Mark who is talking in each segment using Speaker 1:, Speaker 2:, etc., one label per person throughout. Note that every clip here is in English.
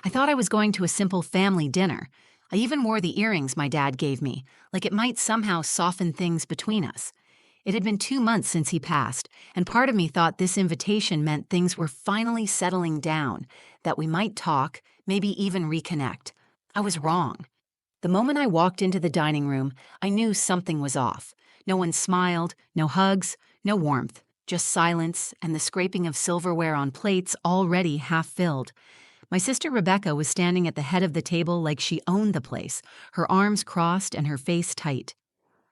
Speaker 1: I thought I was going to a simple family dinner. I even wore the earrings my dad gave me, like it might somehow soften things between us. It had been 2 months since he passed, and part of me thought this invitation meant things were finally settling down, that we might talk, maybe even reconnect. I was wrong. The moment I walked into the dining room, I knew something was off. No one smiled, no hugs, no warmth, just silence and the scraping of silverware on plates already half filled. My sister Rebecca was standing at the head of the table like she owned the place, her arms crossed and her face tight.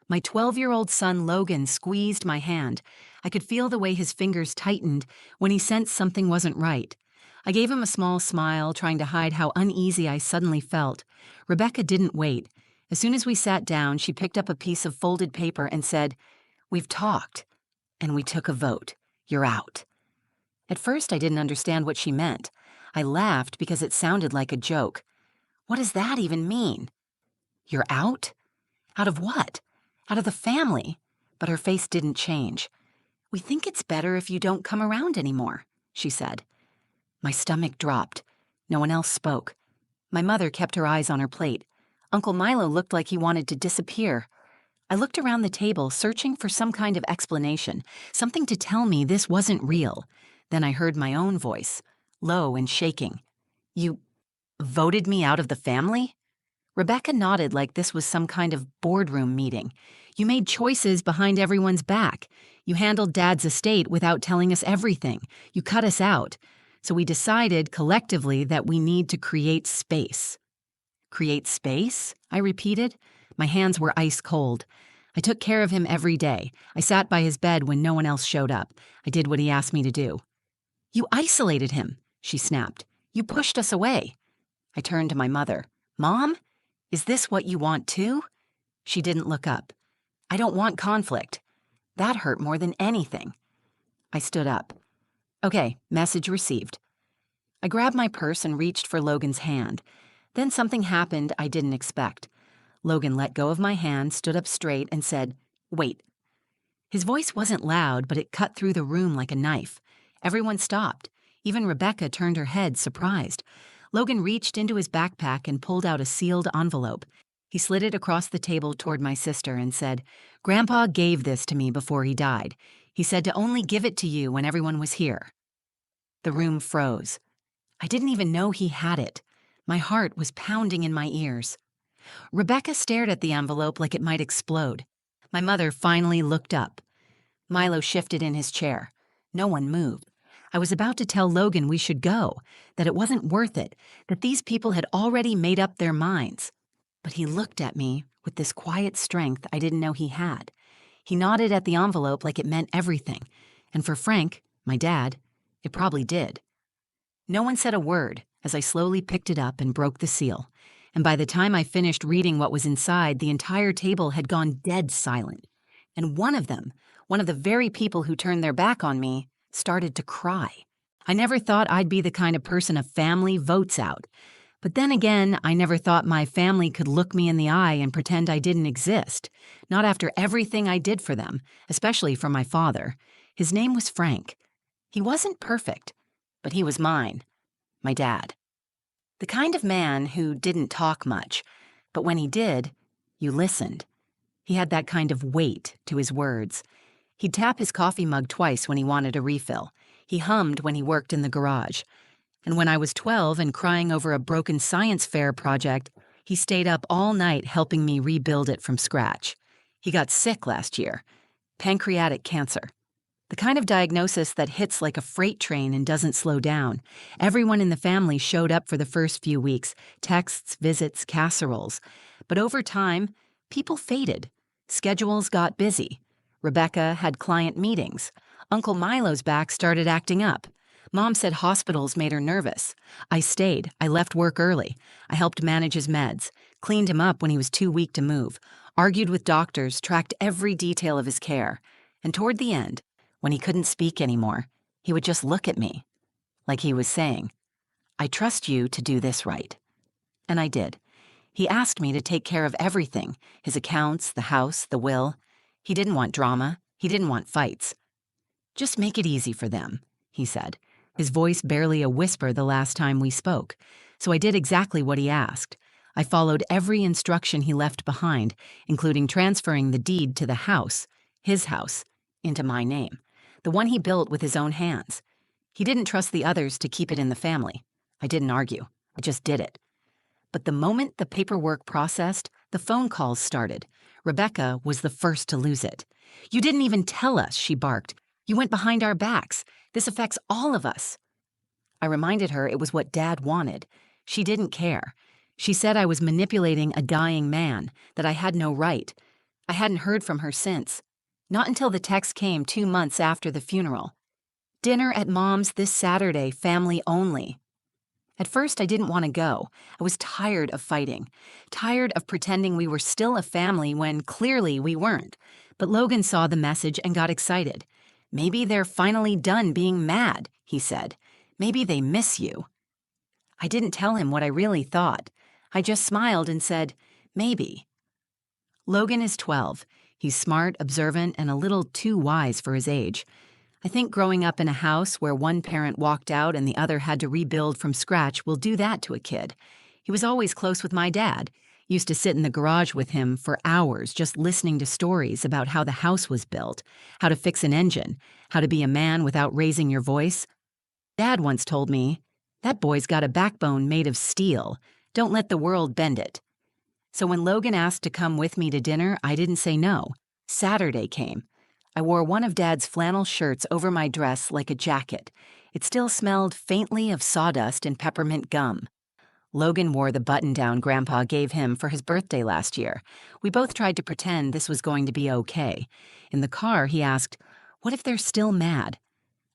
Speaker 1: My 12-year-old son Logan squeezed my hand. I could feel the way his fingers tightened when he sensed something wasn't right. I gave him a small smile, trying to hide how uneasy I suddenly felt. Rebecca didn't wait. As soon as we sat down, she picked up a piece of folded paper and said, "We've talked, and we took a vote. You're out." At first, I didn't understand what she meant. I laughed because it sounded like a joke. What does that even mean? You're out? Out of what? Out of the family. But her face didn't change. "We think it's better if you don't come around anymore," she said. My stomach dropped. No one else spoke. My mother kept her eyes on her plate. Uncle Milo looked like he wanted to disappear. I looked around the table, searching for some kind of explanation, something to tell me this wasn't real. Then I heard my own voice, low and shaking. "You voted me out of the family?" Rebecca nodded like this was some kind of boardroom meeting. "You made choices behind everyone's back. You handled Dad's estate without telling us everything. You cut us out. So we decided collectively that we need to create space." "Create space?" I repeated. My hands were ice cold. I took care of him every day. I sat by his bed when no one else showed up. I did what he asked me to do. "You isolated him," she snapped. "You pushed us away." I turned to my mother. "Mom? Is this what you want too?" She didn't look up. "I don't want conflict." That hurt more than anything. I stood up. "Okay, message received." I grabbed my purse and reached for Logan's hand. Then something happened I didn't expect. Logan let go of my hand, stood up straight, and said, "Wait." His voice wasn't loud, but it cut through the room like a knife. Everyone stopped. Even Rebecca turned her head, surprised. Logan reached into his backpack and pulled out a sealed envelope. He slid it across the table toward my sister and said, "Grandpa gave this to me before he died. He said to only give it to you when everyone was here." The room froze. I didn't even know he had it. My heart was pounding in my ears. Rebecca stared at the envelope like it might explode. My mother finally looked up. Milo shifted in his chair. No one moved. I was about to tell Logan we should go, that it wasn't worth it, that these people had already made up their minds. But he looked at me with this quiet strength I didn't know he had. He nodded at the envelope like it meant everything, and for Frank, my dad, it probably did. No one said a word as I slowly picked it up and broke the seal, and by the time I finished reading what was inside, the entire table had gone dead silent. And one of the very people who turned their back on me, started to cry. I never thought I'd be the kind of person a family votes out. But then again, I never thought my family could look me in the eye and pretend I didn't exist. Not after everything I did for them, especially for my father. His name was Frank. He wasn't perfect, but he was mine. My dad. The kind of man who didn't talk much, but when he did, you listened. He had that kind of weight to his words. He'd tap his coffee mug twice when he wanted a refill. He hummed when he worked in the garage. And when I was 12 and crying over a broken science fair project, he stayed up all night helping me rebuild it from scratch. He got sick last year. Pancreatic cancer. The kind of diagnosis that hits like a freight train and doesn't slow down. Everyone in the family showed up for the first few weeks. Texts, visits, casseroles. But over time, people faded. Schedules got busy. Rebecca had client meetings. Uncle Milo's back started acting up. Mom said hospitals made her nervous. I stayed. I left work early. I helped manage his meds, cleaned him up when he was too weak to move, argued with doctors, tracked every detail of his care. And toward the end, when he couldn't speak anymore, he would just look at me, like he was saying, "I trust you to do this right." And I did. He asked me to take care of everything, his accounts, the house, the will. He didn't want drama. He didn't want fights. "Just make it easy for them," he said, his voice barely a whisper the last time we spoke. So I did exactly what he asked. I followed every instruction he left behind, including transferring the deed to the house, his house, into my name, the one he built with his own hands. He didn't trust the others to keep it in the family. I didn't argue. I just did it. But the moment the paperwork processed, the phone calls started. Rebecca was the first to lose it. "You didn't even tell us," she barked. "You went behind our backs. This affects all of us." I reminded her it was what Dad wanted. She didn't care. She said I was manipulating a dying man, that I had no right. I hadn't heard from her since. Not until the text came 2 months after the funeral. "Dinner at Mom's this Saturday, family only." At first, I didn't want to go. I was tired of fighting, tired of pretending we were still a family when clearly we weren't. But Logan saw the message and got excited. "Maybe they're finally done being mad," he said. "Maybe they miss you." I didn't tell him what I really thought. I just smiled and said, "Maybe." Logan is 12. He's smart, observant, and a little too wise for his age. I think growing up in a house where one parent walked out and the other had to rebuild from scratch will do that to a kid. He was always close with my dad. Used to sit in the garage with him for hours just listening to stories about how the house was built, how to fix an engine, how to be a man without raising your voice. Dad once told me, "That boy's got a backbone made of steel. Don't let the world bend it." So when Logan asked to come with me to dinner, I didn't say no. Saturday came. I wore one of Dad's flannel shirts over my dress like a jacket. It still smelled faintly of sawdust and peppermint gum. Logan wore the button-down Grandpa gave him for his birthday last year. We both tried to pretend this was going to be okay. In the car, he asked, "What if they're still mad?"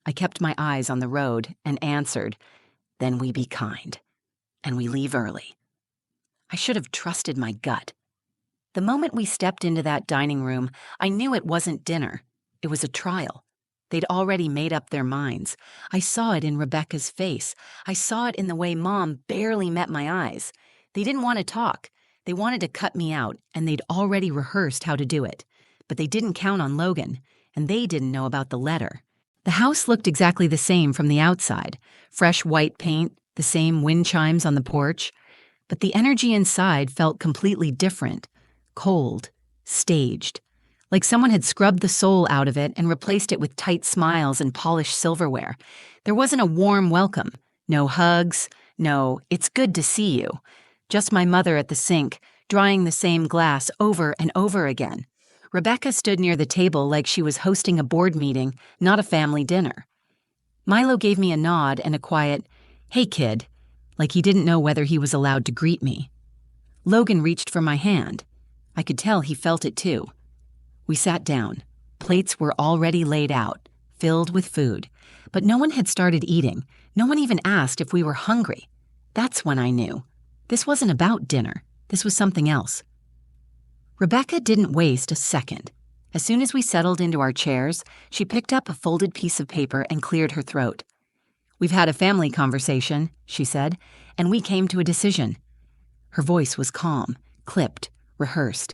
Speaker 1: I kept my eyes on the road and answered, "Then we be kind. And we leave early." I should have trusted my gut. The moment we stepped into that dining room, I knew it wasn't dinner. It was a trial. They'd already made up their minds. I saw it in Rebecca's face. I saw it in the way Mom barely met my eyes. They didn't want to talk. They wanted to cut me out, and they'd already rehearsed how to do it. But they didn't count on Logan, and they didn't know about the letter. The house looked exactly the same from the outside. Fresh white paint, the same wind chimes on the porch. But the energy inside felt completely different. Cold, staged. Like someone had scrubbed the soul out of it and replaced it with tight smiles and polished silverware. There wasn't a warm welcome. No hugs. No, "It's good to see you." Just my mother at the sink, drying the same glass over and over again. Rebecca stood near the table like she was hosting a board meeting, not a family dinner. Milo gave me a nod and a quiet, "Hey, kid," like he didn't know whether he was allowed to greet me. Logan reached for my hand. I could tell he felt it too. We sat down. Plates were already laid out, filled with food. But no one had started eating. No one even asked if we were hungry. That's when I knew. This wasn't about dinner. This was something else. Rebecca didn't waste a second. As soon as we settled into our chairs, she picked up a folded piece of paper and cleared her throat. "We've had a family conversation," she said, "and we came to a decision." Her voice was calm, clipped, rehearsed.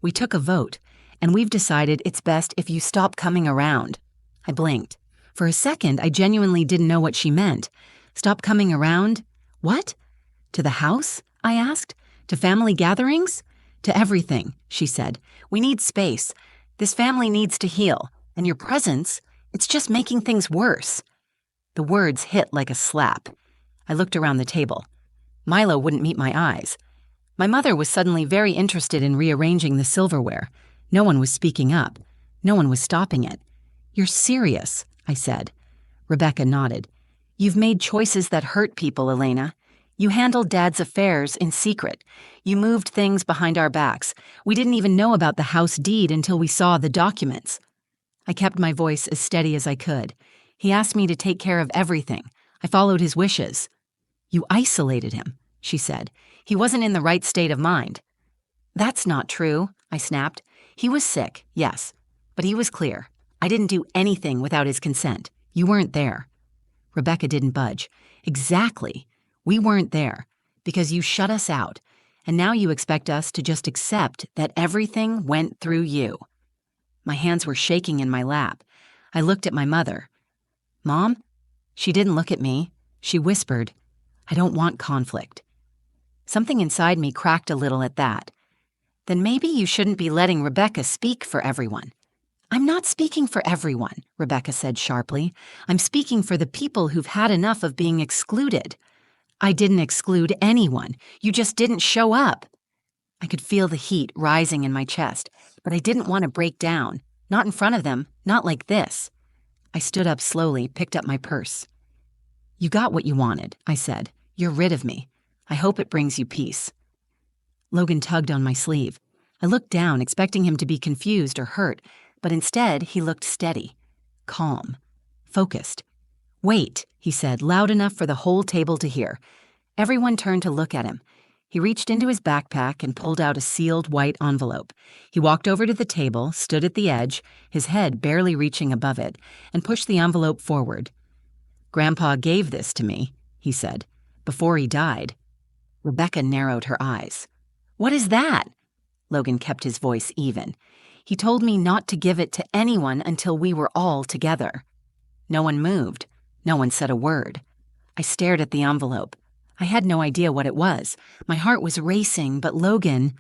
Speaker 1: "We took a vote, and we've decided it's best if you stop coming around." I blinked. For a second, I genuinely didn't know what she meant. "Stop coming around? What? To the house?" I asked. "To family gatherings?" "To everything," she said. "We need space. This family needs to heal, and your presence, it's just making things worse." The words hit like a slap. I looked around the table. Milo wouldn't meet my eyes. My mother was suddenly very interested in rearranging the silverware. No one was speaking up. No one was stopping it. "You're serious," I said. Rebecca nodded. "You've made choices that hurt people, Elena. You handled Dad's affairs in secret. You moved things behind our backs. We didn't even know about the house deed until we saw the documents." I kept my voice as steady as I could. "He asked me to take care of everything. I followed his wishes." "You isolated him," she said. "He wasn't in the right state of mind." "That's not true," I snapped. "He was sick, yes, but he was clear. I didn't do anything without his consent. You weren't there." Rebecca didn't budge. "Exactly. We weren't there, because you shut us out, and now you expect us to just accept that everything went through you." My hands were shaking in my lap. I looked at my mother. "Mom?" She didn't look at me. She whispered, I don't want conflict. Something inside me cracked a little at that. Then maybe you shouldn't be letting Rebecca speak for everyone. I'm not speaking for everyone, Rebecca said sharply. I'm speaking for the people who've had enough of being excluded. I didn't exclude anyone. You just didn't show up. I could feel the heat rising in my chest, but I didn't want to break down. Not in front of them, not like this. I stood up slowly, picked up my purse. You got what you wanted, I said. You're rid of me. I hope it brings you peace. Logan tugged on my sleeve. I looked down, expecting him to be confused or hurt, but instead he looked steady, calm, focused. Wait, he said, loud enough for the whole table to hear. Everyone turned to look at him. He reached into his backpack and pulled out a sealed white envelope. He walked over to the table, stood at the edge, his head barely reaching above it, and pushed the envelope forward. Grandpa gave this to me, he said, before he died. Rebecca narrowed her eyes. What is that? Logan kept his voice even. He told me not to give it to anyone until we were all together. No one moved. No one said a word. I stared at the envelope. I had no idea what it was. My heart was racing, but Logan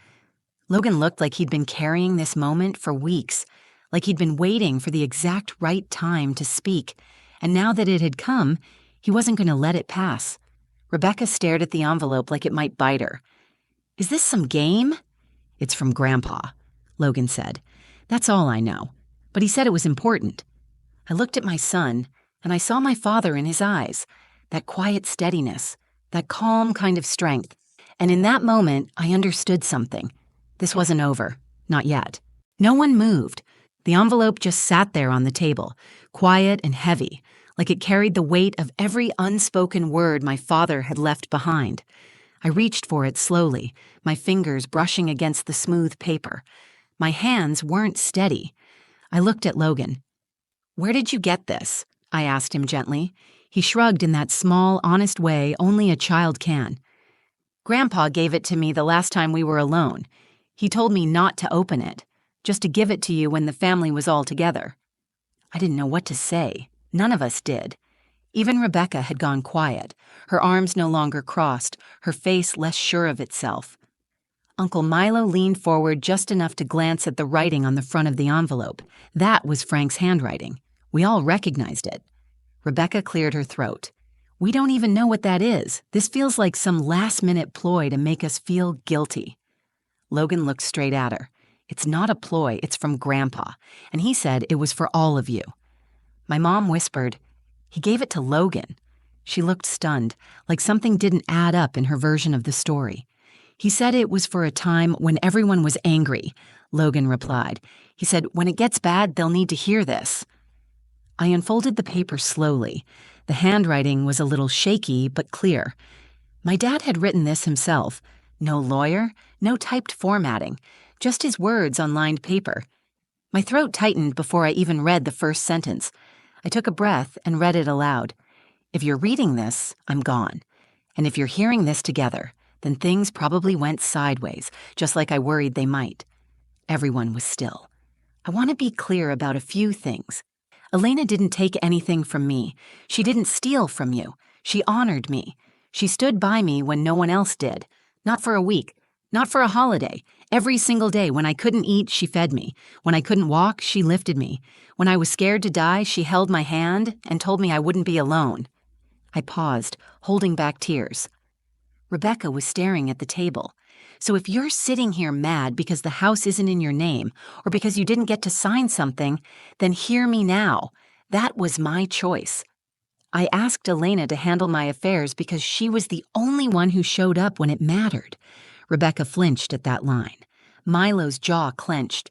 Speaker 1: looked like he'd been carrying this moment for weeks, like he'd been waiting for the exact right time to speak, and now that it had come, he wasn't going to let it pass. Rebecca stared at the envelope like it might bite her. Is this some game? It's from Grandpa, Logan said. That's all I know, but he said it was important. I looked at my son, and I saw my father in his eyes, that quiet steadiness, that calm kind of strength. And in that moment, I understood something. This wasn't over. Not yet. No one moved. The envelope just sat there on the table, quiet and heavy, like it carried the weight of every unspoken word my father had left behind. I reached for it slowly, my fingers brushing against the smooth paper. My hands weren't steady. I looked at Logan. Where did you get this? I asked him gently. He shrugged in that small, honest way only a child can. Grandpa gave it to me the last time we were alone. He told me not to open it, just to give it to you when the family was all together. I didn't know what to say. None of us did. Even Rebecca had gone quiet, her arms no longer crossed, her face less sure of itself. Uncle Milo leaned forward just enough to glance at the writing on the front of the envelope. That was Frank's handwriting. We all recognized it. Rebecca cleared her throat. We don't even know what that is. This feels like some last-minute ploy to make us feel guilty. Logan looked straight at her. It's not a ploy, it's from Grandpa, and he said it was for all of you. My mom whispered, he gave it to Logan. She looked stunned, like something didn't add up in her version of the story. He said it was for a time when everyone was angry, Logan replied. He said, when it gets bad, they'll need to hear this. I unfolded the paper slowly. The handwriting was a little shaky, but clear. My dad had written this himself. No lawyer, no typed formatting, just his words on lined paper. My throat tightened before I even read the first sentence. I took a breath and read it aloud. If you're reading this, I'm gone. And if you're hearing this together, then things probably went sideways, just like I worried they might. Everyone was still. I want to be clear about a few things. Elena didn't take anything from me. She didn't steal from you. She honored me. She stood by me when no one else did. Not for a week. Not for a holiday. Every single day when I couldn't eat, she fed me. When I couldn't walk, she lifted me. When I was scared to die, she held my hand and told me I wouldn't be alone. I paused, holding back tears. Rebecca was staring at the table. So if you're sitting here mad because the house isn't in your name, or because you didn't get to sign something, then hear me now. That was my choice. I asked Elena to handle my affairs because she was the only one who showed up when it mattered. Rebecca flinched at that line. Milo's jaw clenched.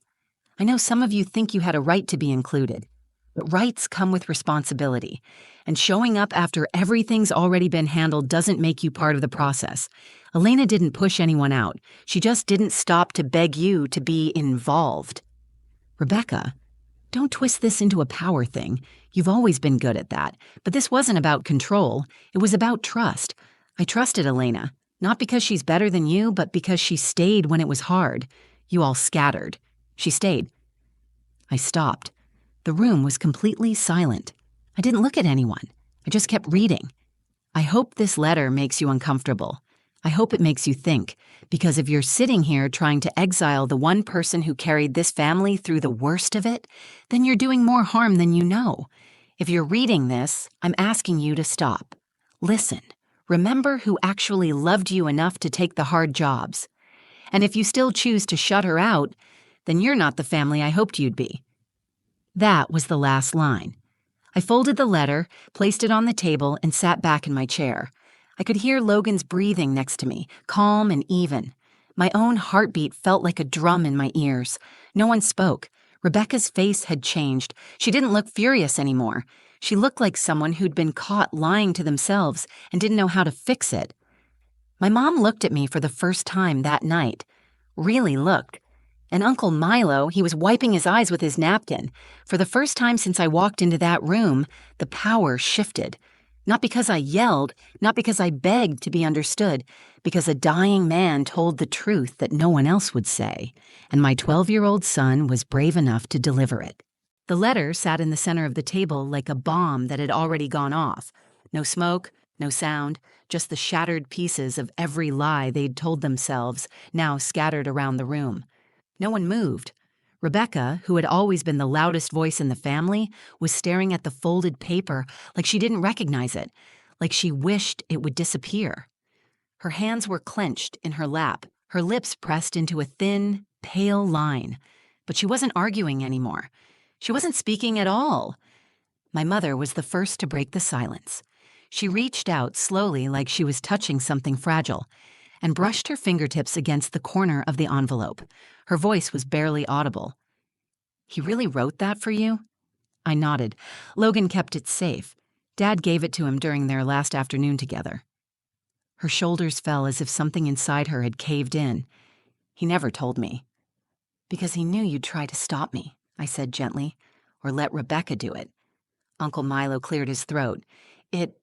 Speaker 1: I know some of you think you had a right to be included, but rights come with responsibility, and showing up after everything's already been handled doesn't make you part of the process. Elena didn't push anyone out. She just didn't stop to beg you to be involved. Rebecca, don't twist this into a power thing. You've always been good at that, but this wasn't about control. It was about trust. I trusted Elena, not because she's better than you, but because she stayed when it was hard. You all scattered. She stayed. I stopped. The room was completely silent. I didn't look at anyone. I just kept reading. I hope this letter makes you uncomfortable. I hope it makes you think, because if you're sitting here trying to exile the one person who carried this family through the worst of it, then you're doing more harm than you know. If you're reading this, I'm asking you to stop. Listen. Remember who actually loved you enough to take the hard jobs. And if you still choose to shut her out, then you're not the family I hoped you'd be. That was the last line. I folded the letter, placed it on the table, and sat back in my chair. I could hear Logan's breathing next to me, calm and even. My own heartbeat felt like a drum in my ears. No one spoke. Rebecca's face had changed. She didn't look furious anymore. She looked like someone who'd been caught lying to themselves and didn't know how to fix it. My mom looked at me for the first time that night. Really looked. And Uncle Milo, he was wiping his eyes with his napkin. For the first time since I walked into that room, the power shifted. Not because I yelled, not because I begged to be understood, because a dying man told the truth that no one else would say, and my 12-year-old son was brave enough to deliver it. The letter sat in the center of the table like a bomb that had already gone off. No smoke, no sound, just the shattered pieces of every lie they'd told themselves, now scattered around the room. No one moved. Rebecca, who had always been the loudest voice in the family, was staring at the folded paper like she didn't recognize it, like she wished it would disappear. Her hands were clenched in her lap, her lips pressed into a thin, pale line. But she wasn't arguing anymore. She wasn't speaking at all. My mother was the first to break the silence. She reached out slowly like she was touching something fragile, and brushed her fingertips against the corner of the envelope. Her voice was barely audible. "He really wrote that for you?" I nodded. Logan kept it safe. Dad gave it to him during their last afternoon together. Her shoulders fell as if something inside her had caved in. "He never told me." "Because he knew you'd try to stop me," I said gently, "or let Rebecca do it." Uncle Milo cleared his throat. It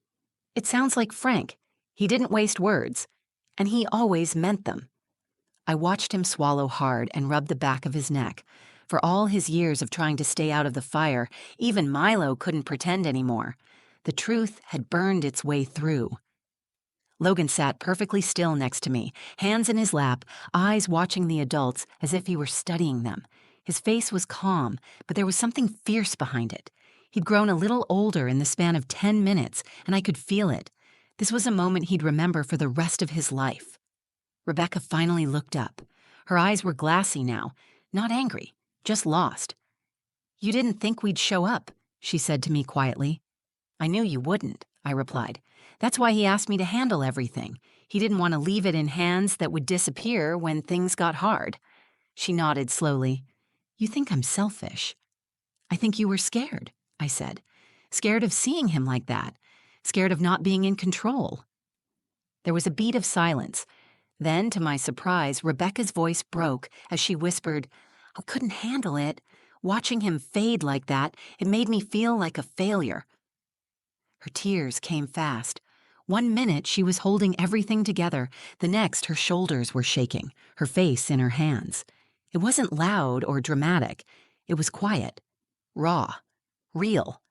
Speaker 1: sounds like Frank. He didn't waste words, and he always meant them." I watched him swallow hard and rub the back of his neck. For all his years of trying to stay out of the fire, even Milo couldn't pretend anymore. The truth had burned its way through. Logan sat perfectly still next to me, hands in his lap, eyes watching the adults as if he were studying them. His face was calm, but there was something fierce behind it. He'd grown a little older in the span of 10 minutes, and I could feel it. This was a moment he'd remember for the rest of his life. Rebecca finally looked up. Her eyes were glassy now, not angry, just lost. "You didn't think we'd show up," she said to me quietly. "I knew you wouldn't," I replied. "That's why he asked me to handle everything. He didn't want to leave it in hands that would disappear when things got hard." She nodded slowly. "You think I'm selfish." "I think you were scared," I said. "Scared of seeing him like that. Scared of not being in control." There was a beat of silence. Then, to my surprise, Rebecca's voice broke as she whispered, "I couldn't handle it. Watching him fade like that, it made me feel like a failure." Her tears came fast. 1 minute she was holding everything together. The next, her shoulders were shaking, her face in her hands. It wasn't loud or dramatic. It was quiet, raw, real.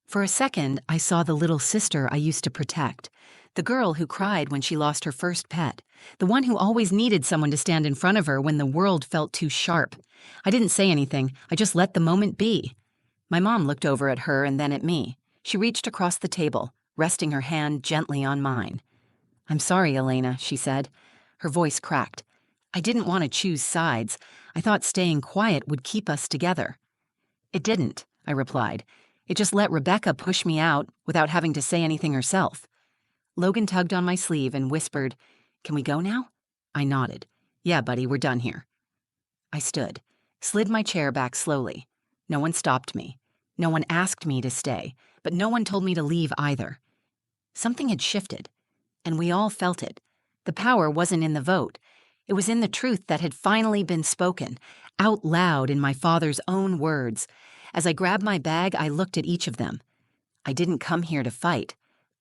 Speaker 1: For a second, I saw the little sister I used to protect. The girl who cried when she lost her first pet. The one who always needed someone to stand in front of her when the world felt too sharp. I didn't say anything. I just let the moment be. My mom looked over at her and then at me. She reached across the table, resting her hand gently on mine. "I'm sorry, Elena," she said. Her voice cracked. "I didn't want to choose sides. I thought staying quiet would keep us together." "It didn't," I replied. "It just let Rebecca push me out without having to say anything herself." Logan tugged on my sleeve and whispered, "Can we go now?" I nodded. "Yeah, buddy, we're done here." I stood, slid my chair back slowly. No one stopped me. No one asked me to stay, but no one told me to leave either. Something had shifted, and we all felt it. The power wasn't in the vote. It was in the truth that had finally been spoken, out loud in my father's own words. As I grabbed my bag, I looked at each of them. I didn't come here to fight.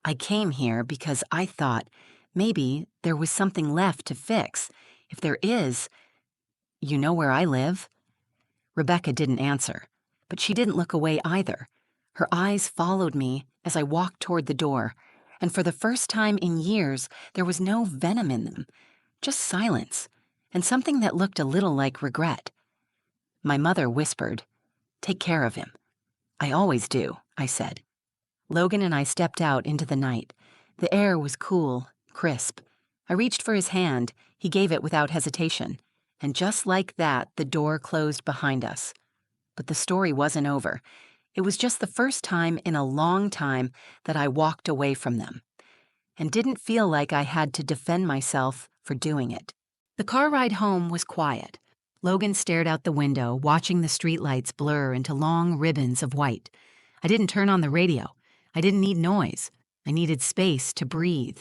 Speaker 1: I came here because I thought maybe there was something left to fix. If there is, you know where I live?" Rebecca didn't answer, but she didn't look away either. Her eyes followed me as I walked toward the door. And for the first time in years, there was no venom in them, just silence, and something that looked a little like regret. My mother whispered, "Take care of him." "I always do," I said. Logan and I stepped out into the night. The air was cool, crisp. I reached for his hand. He gave it without hesitation. And just like that, the door closed behind us. But the story wasn't over. It was just the first time in a long time that I walked away from them, and didn't feel like I had to defend myself for doing it. The car ride home was quiet. Logan stared out the window, watching the streetlights blur into long ribbons of white. I didn't turn on the radio. I didn't need noise. I needed space to breathe.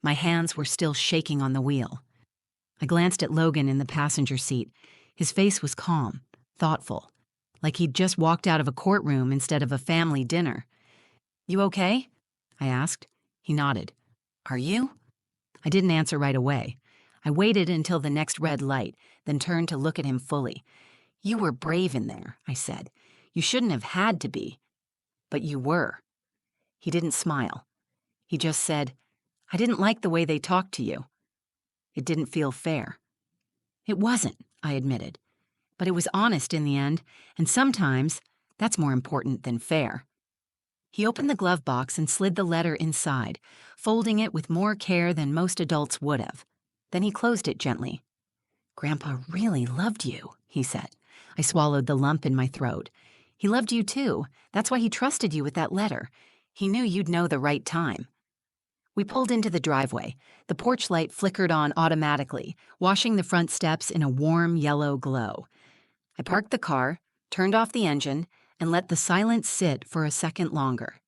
Speaker 1: My hands were still shaking on the wheel. I glanced at Logan in the passenger seat. His face was calm, thoughtful, like he'd just walked out of a courtroom instead of a family dinner. "You okay?" I asked. He nodded. "Are you?" I didn't answer right away. I waited until the next red light, then turned to look at him fully. "You were brave in there," I said. "You shouldn't have had to be. But you were." He didn't smile. He just said, "I didn't like the way they talked to you. It didn't feel fair." It wasn't, I admitted. But it was honest in the end, and sometimes that's more important than fair. He opened the glove box and slid the letter inside, folding it with more care than most adults would have. Then he closed it gently. "Grandpa really loved you," he said. I swallowed the lump in my throat. "He loved you too. That's why he trusted you with that letter. He knew you'd know the right time." We pulled into the driveway. The porch light flickered on automatically, washing the front steps in a warm yellow glow. I parked the car, turned off the engine, and let the silence sit for a second longer.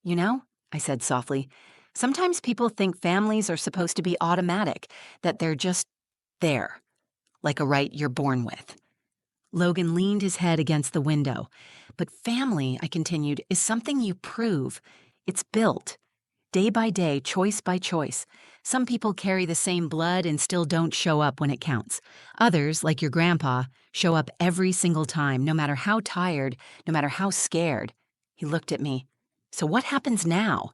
Speaker 1: "You know," I said softly, "sometimes people think families are supposed to be automatic, that they're just there, like a right you're born with." Logan leaned his head against the window. "But family," I continued, "is something you prove. It's built. Day by day, choice by choice. Some people carry the same blood and still don't show up when it counts. Others, like your grandpa, show up every single time, no matter how tired, no matter how scared." He looked at me. "So what happens now?"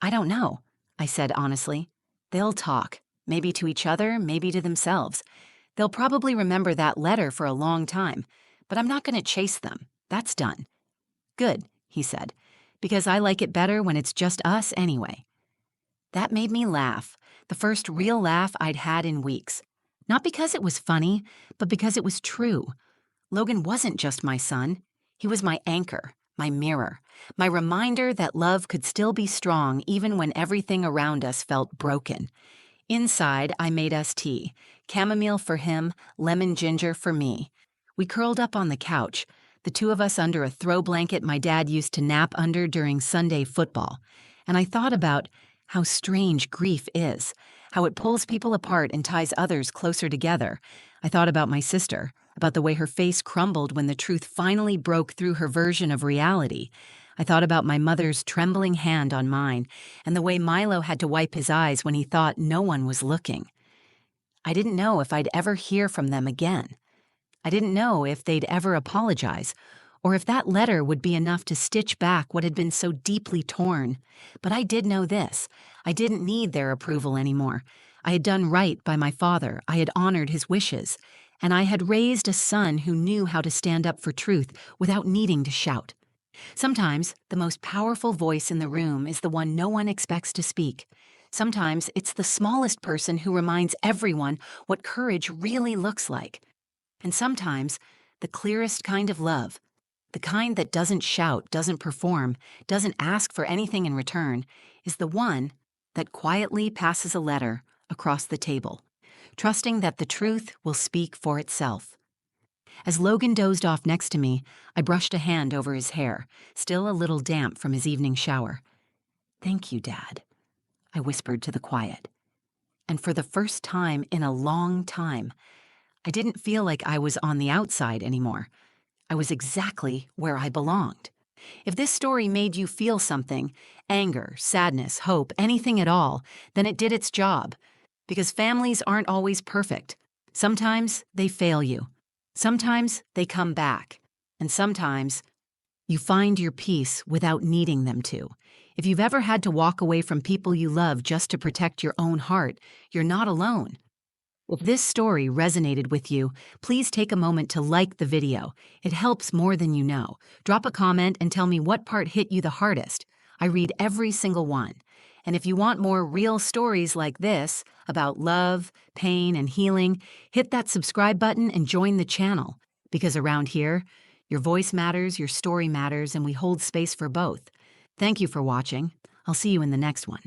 Speaker 1: "I don't know," I said honestly. "They'll talk, maybe to each other, maybe to themselves. They'll probably remember that letter for a long time, but I'm not going to chase them. That's done." "Good," he said, "because I like it better when it's just us anyway." That made me laugh, the first real laugh I'd had in weeks. Not because it was funny, but because it was true. Logan wasn't just my son. He was my anchor, my mirror, my reminder that love could still be strong even when everything around us felt broken. Inside, I made us tea, chamomile for him, lemon ginger for me. We curled up on the couch, the two of us under a throw blanket my dad used to nap under during Sunday football. And I thought about how strange grief is, how it pulls people apart and ties others closer together. I thought about my sister, about the way her face crumbled when the truth finally broke through her version of reality. I thought about my mother's trembling hand on mine, and the way Milo had to wipe his eyes when he thought no one was looking. I didn't know if I'd ever hear from them again. I didn't know if they'd ever apologize, or if that letter would be enough to stitch back what had been so deeply torn. But I did know this. I didn't need their approval anymore. I had done right by my father. I had honored his wishes. And I had raised a son who knew how to stand up for truth without needing to shout. Sometimes the most powerful voice in the room is the one no one expects to speak. Sometimes it's the smallest person who reminds everyone what courage really looks like. And sometimes the clearest kind of love, the kind that doesn't shout, doesn't perform, doesn't ask for anything in return, is the one that quietly passes a letter across the table, trusting that the truth will speak for itself. As Logan dozed off next to me, I brushed a hand over his hair, still a little damp from his evening shower. "Thank you, Dad," I whispered to the quiet. And for the first time in a long time, I didn't feel like I was on the outside anymore. I was exactly where I belonged. If this story made you feel something, anger, sadness, hope, anything at all, then it did its job. Because families aren't always perfect. Sometimes they fail you. Sometimes they come back. And sometimes you find your peace without needing them to. If you've ever had to walk away from people you love just to protect your own heart, you're not alone. If this story resonated with you, please take a moment to like the video. It helps more than you know. Drop a comment and tell me what part hit you the hardest. I read every single one. And if you want more real stories like this about love, pain, and healing, hit that subscribe button and join the channel. Because around here, your voice matters, your story matters, and we hold space for both. Thank you for watching. I'll see you in the next one.